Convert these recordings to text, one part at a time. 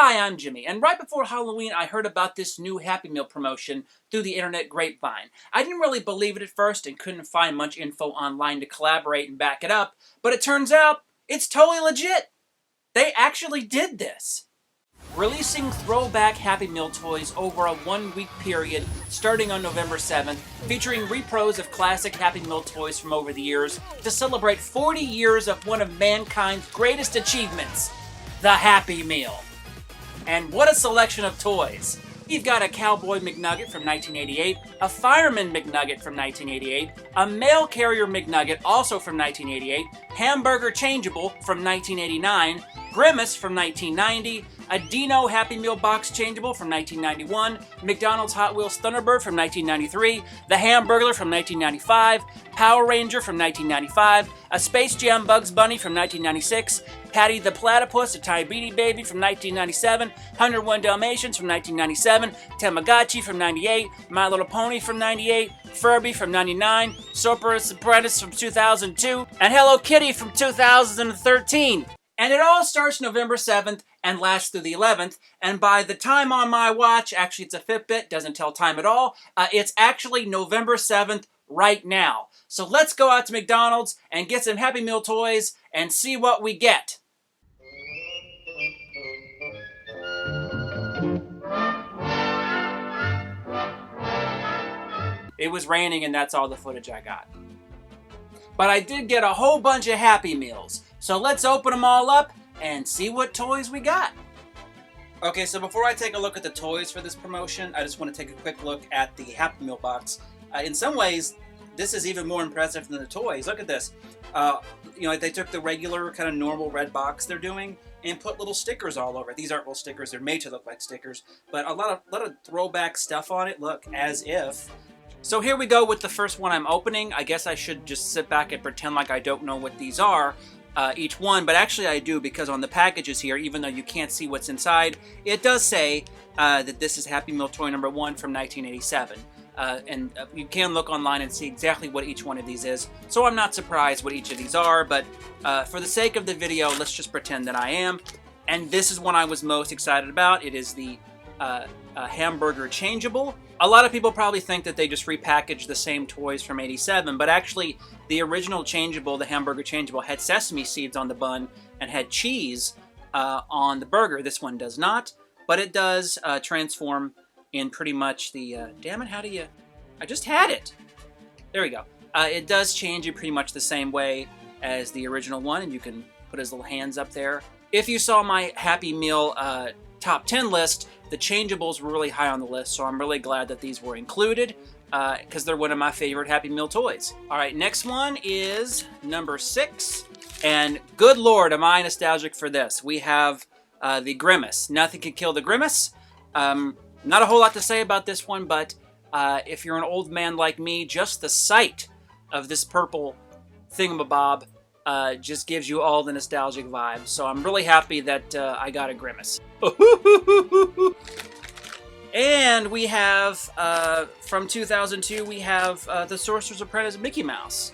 Hi, I'm Jimmy, and right before Halloween I heard about this new Happy Meal promotion through the internet grapevine. I didn't really believe it at first and couldn't find much info online to collaborate and back it up, but it turns out it's totally legit. They actually did this. Releasing throwback Happy Meal toys over a 1-week period starting on November 7th, featuring repros of classic Happy Meal toys from over the years to celebrate 40 years of one of mankind's greatest achievements, the Happy Meal. And what a selection of toys! We've got a Cowboy McNugget from 1988, a Fireman McNugget from 1988, a Mail Carrier McNugget also from 1988, Hamburger Changeable from 1989, Grimace from 1990, a Dino Happy Meal Box Changeable from 1991, McDonald's Hot Wheels Thunderbird from 1993, the Hamburglar from 1995, Power Ranger from 1995, a Space Jam Bugs Bunny from 1996, Patty the Platypus, a Tiny Beanie Baby from 1997, 101 Dalmatians from 1997, Tamagotchi from 98, My Little Pony from 98, Furby from 99, Sorcerer's Apprentice from 2002, and Hello Kitty from 2013. And it all starts November 7th and lasts through the 11th, and by the time on my watch, actually it's a Fitbit, doesn't tell time at all, it's actually November 7th right now. So let's go out to McDonald's and get some Happy Meal toys and see what we get. It was raining and that's all the footage I got. But I did get a whole bunch of Happy Meals. So let's open them all up and see what toys we got. Okay, so before I take a look at the toys for this promotion, I just want to take a quick look at the Happy Meal box. In some ways, this is even more impressive than the toys. Look at this. They took the regular kind of normal red box they're doing and put little stickers all over it. These aren't real stickers, they're made to look like stickers, but a lot of throwback stuff on it, look, as if. So here we go with the first one I'm opening. I guess I should just sit back and pretend like I don't know what these are, each one, but actually I do, because on the packages here, even though you can't see what's inside, it does say that this is Happy Meal toy number 1 from 1987. And you can look online and see exactly what each one of these is, so I'm not surprised what each of these are, but for the sake of the video, let's just pretend that I am. And this is one I was most excited about. It is the Hamburger Changeable. A lot of people probably think that they just repackaged the same toys from '87, but actually the original Changeable, the Hamburger Changeable, had sesame seeds on the bun and had cheese on the burger. This one does not, but it does transform in pretty much the, damn it, how do you, I just had it. There we go. It does change in pretty much the same way as the original one, and you can put his little hands up there. If you saw my Happy Meal top 10 list, the Changeables were really high on the list, so I'm really glad that these were included, because they're one of my favorite Happy Meal toys. Alright, next one is number 6, and good lord, am I nostalgic for this. We have the Grimace. Nothing can kill the Grimace. Not a whole lot to say about this one, but if you're an old man like me, just the sight of this purple thingamabob just gives you all the nostalgic vibes. So I'm really happy that I got a Grimace. And we have, from 2002, we have the Sorcerer's Apprentice Mickey Mouse.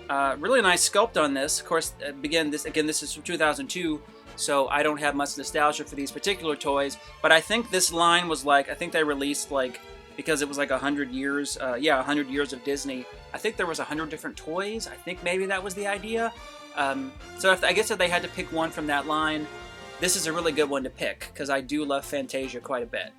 Really nice sculpt on this. Of course, this is from 2002. So I don't have much nostalgia for these particular toys, but I think this line was like, I think they released like, because it was like 100 years, 100 years of Disney. I think there was 100 different toys. I think maybe that was the idea. So I guess if they had to pick one from that line, this is a really good one to pick, because I do love Fantasia quite a bit.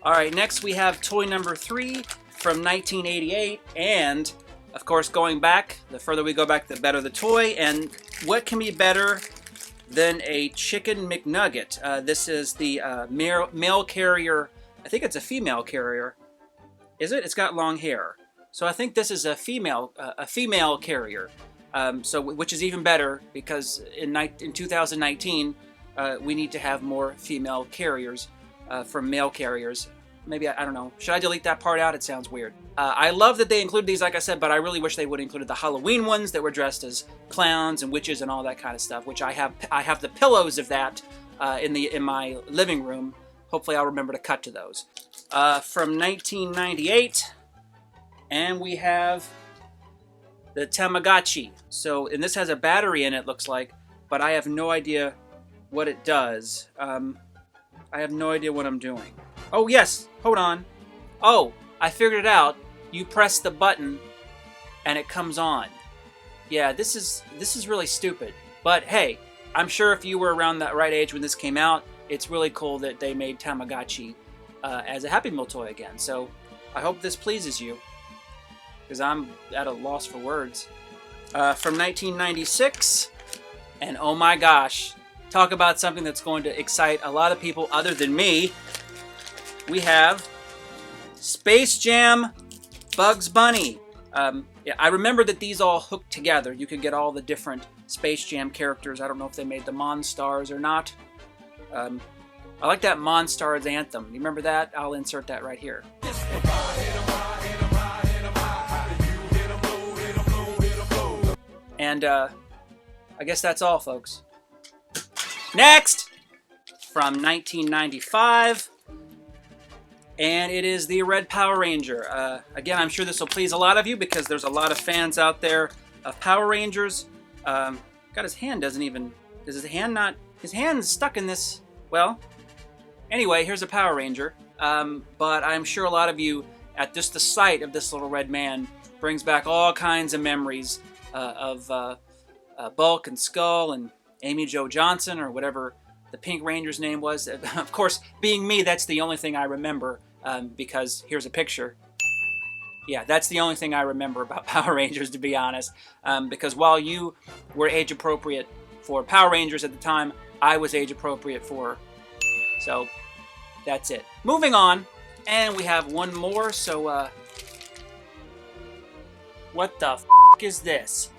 Alright, next we have toy number 3 from 1988, and of course going back, the further we go back, the better the toy, and what can be better than a Chicken McNugget. This is the mail carrier. I think it's a female carrier. Is it? It's got long hair. So I think this is a female carrier. Which is even better, because in 2019 we need to have more female carriers from male carriers. Maybe, I don't know. Should I delete that part out? It sounds weird. I love that they included these, like I said, but I really wish they would have included the Halloween ones that were dressed as clowns and witches and all that kind of stuff, which I have the pillows of that in my living room. Hopefully I'll remember to cut to those. From 1998, and we have the Tamagotchi. So, and this has a battery in it, looks like, but I have no idea what it does. I have no idea what I'm doing. Oh, yes. Hold on. Oh, I figured it out. You press the button and it comes on. Yeah, this is really stupid. But hey, I'm sure if you were around that right age when this came out, it's really cool that they made Tamagotchi as a Happy Meal toy again. So I hope this pleases you, because I'm at a loss for words. From 1996, and oh my gosh, talk about something that's going to excite a lot of people other than me. We have Space Jam Bugs Bunny. Yeah, I remember that these all hooked together. You could get all the different Space Jam characters. I don't know if they made the Monstars or not. I like that Monstars anthem. You remember that? I'll insert that right here. And I guess that's all, folks. Next! From 1995. And it is the Red Power Ranger. Again, I'm sure this will please a lot of you because there's a lot of fans out there of Power Rangers. God, his hand doesn't even... Does his hand not... His hand's stuck in this... Well, anyway, here's a Power Ranger. But I'm sure a lot of you, at just the sight of this little red man, brings back all kinds of memories of Bulk and Skull and Amy Jo Johnson, or whatever the Pink Ranger's name was. Of course, being me, that's the only thing I remember, because here's a picture. Yeah, that's the only thing I remember about Power Rangers, to be honest. Because while you were age appropriate for Power Rangers at the time, I was age appropriate for... So, that's it. Moving on, and we have one more, so, what the f*** is this?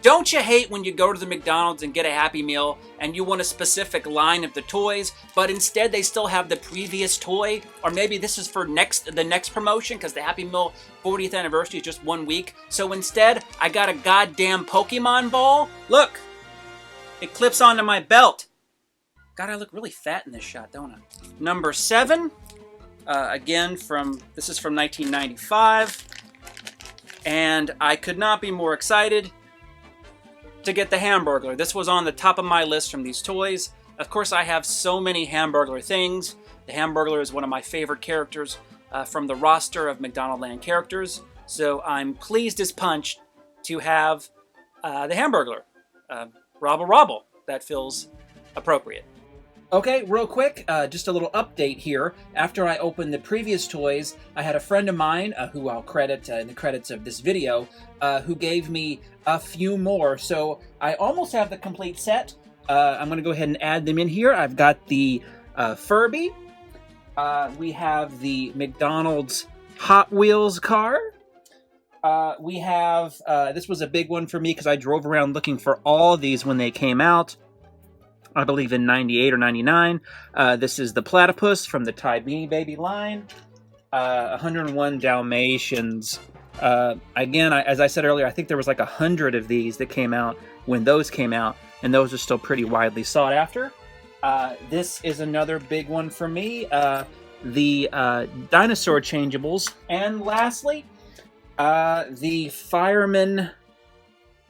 Don't you hate when you go to the McDonald's and get a Happy Meal and you want a specific line of the toys, but instead they still have the previous toy? Or maybe this is for the next promotion because the Happy Meal 40th anniversary is just 1 week. So instead, I got a goddamn Pokemon ball. Look, it clips onto my belt. God, I look really fat in this shot, don't I? Number 7, again this is from 1995. And I could not be more excited to get the Hamburglar. This was on the top of my list from these toys. Of course, I have so many Hamburglar things. The Hamburglar is one of my favorite characters from the roster of McDonald Land characters. So I'm pleased as punch to have the Hamburglar. Robble Robble. That feels appropriate. Okay, real quick, just a little update here. After I opened the previous toys, I had a friend of mine, who I'll credit in the credits of this video, who gave me a few more. So I almost have the complete set. I'm going to go ahead and add them in here. I've got the Furby. We have the McDonald's Hot Wheels car. We have, this was a big one for me because I drove around looking for all these when they came out. I believe in 98 or 99. This is the Platypus from the Tide Beanie Baby line. 101 Dalmatians. Again, as I said earlier, I think there was like 100 of these that came out when those came out, and those are still pretty widely sought after. This is another big one for me. The dinosaur changeables. And lastly, the Fireman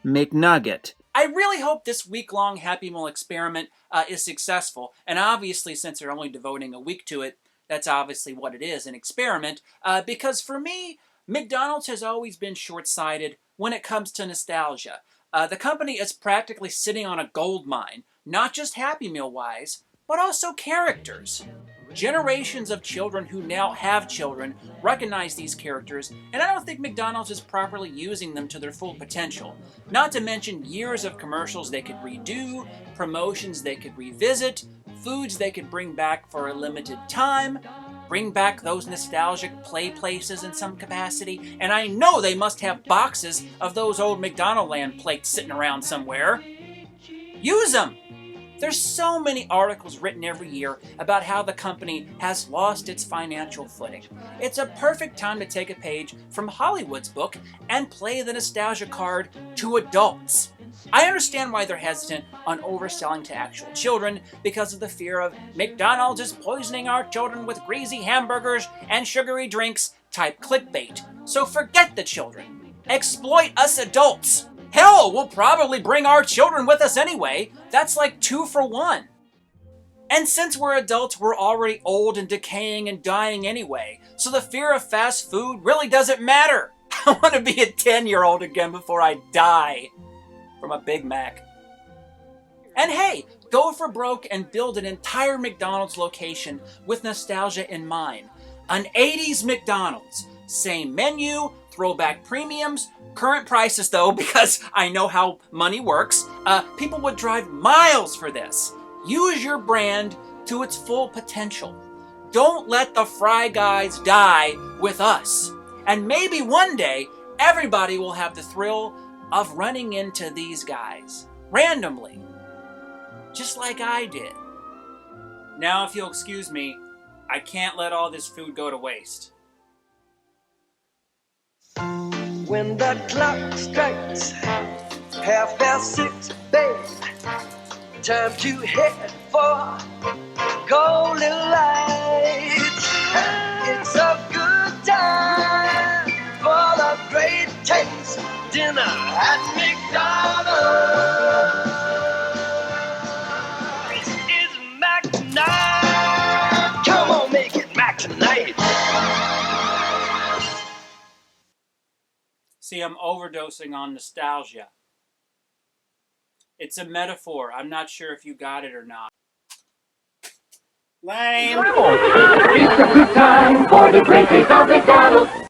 McNugget. I really hope this week-long Happy Meal experiment is successful. And obviously, since they're only devoting a week to it, that's obviously what it is, an experiment. Because for me, McDonald's has always been short-sighted when it comes to nostalgia. The company is practically sitting on a gold mine, not just Happy Meal-wise, but also characters. Generations of children who now have children recognize these characters, and I don't think McDonald's is properly using them to their full potential. Not to mention years of commercials they could redo, promotions they could revisit, foods they could bring back for a limited time, bring back those nostalgic play places in some capacity, and I know they must have boxes of those old McDonald Land plates sitting around somewhere. Use them! There's so many articles written every year about how the company has lost its financial footing. It's a perfect time to take a page from Hollywood's book and play the nostalgia card to adults. I understand why they're hesitant on overselling to actual children because of the fear of McDonald's is poisoning our children with greasy hamburgers and sugary drinks type clickbait. So forget the children. Exploit us adults. Hell, we'll probably bring our children with us anyway. That's like 2 for 1. And since we're adults, we're already old and decaying and dying anyway, so the fear of fast food really doesn't matter. I want to be a 10-year-old again before I die from a Big Mac. And hey, go for broke and build an entire McDonald's location with nostalgia in mind. An 80s McDonald's. Same menu, throwback premiums, current prices though, because I know how money works. People would drive miles for this. Use your brand to its full potential. Don't let the Fry Guys die with us. And maybe one day, everybody will have the thrill of running into these guys. Randomly. Just like I did. Now, if you'll excuse me, I can't let all this food go to waste. When the clock strikes 6:30, babe, time to head for golden lights. It's a good time for the great taste dinner at McDonald's. It's Mac tonight. Come on, make it Mac tonight. See, I'm overdosing on nostalgia. It's a metaphor. I'm not sure if you got it or not. Lame. It's a good time for the great taste of McDonald's.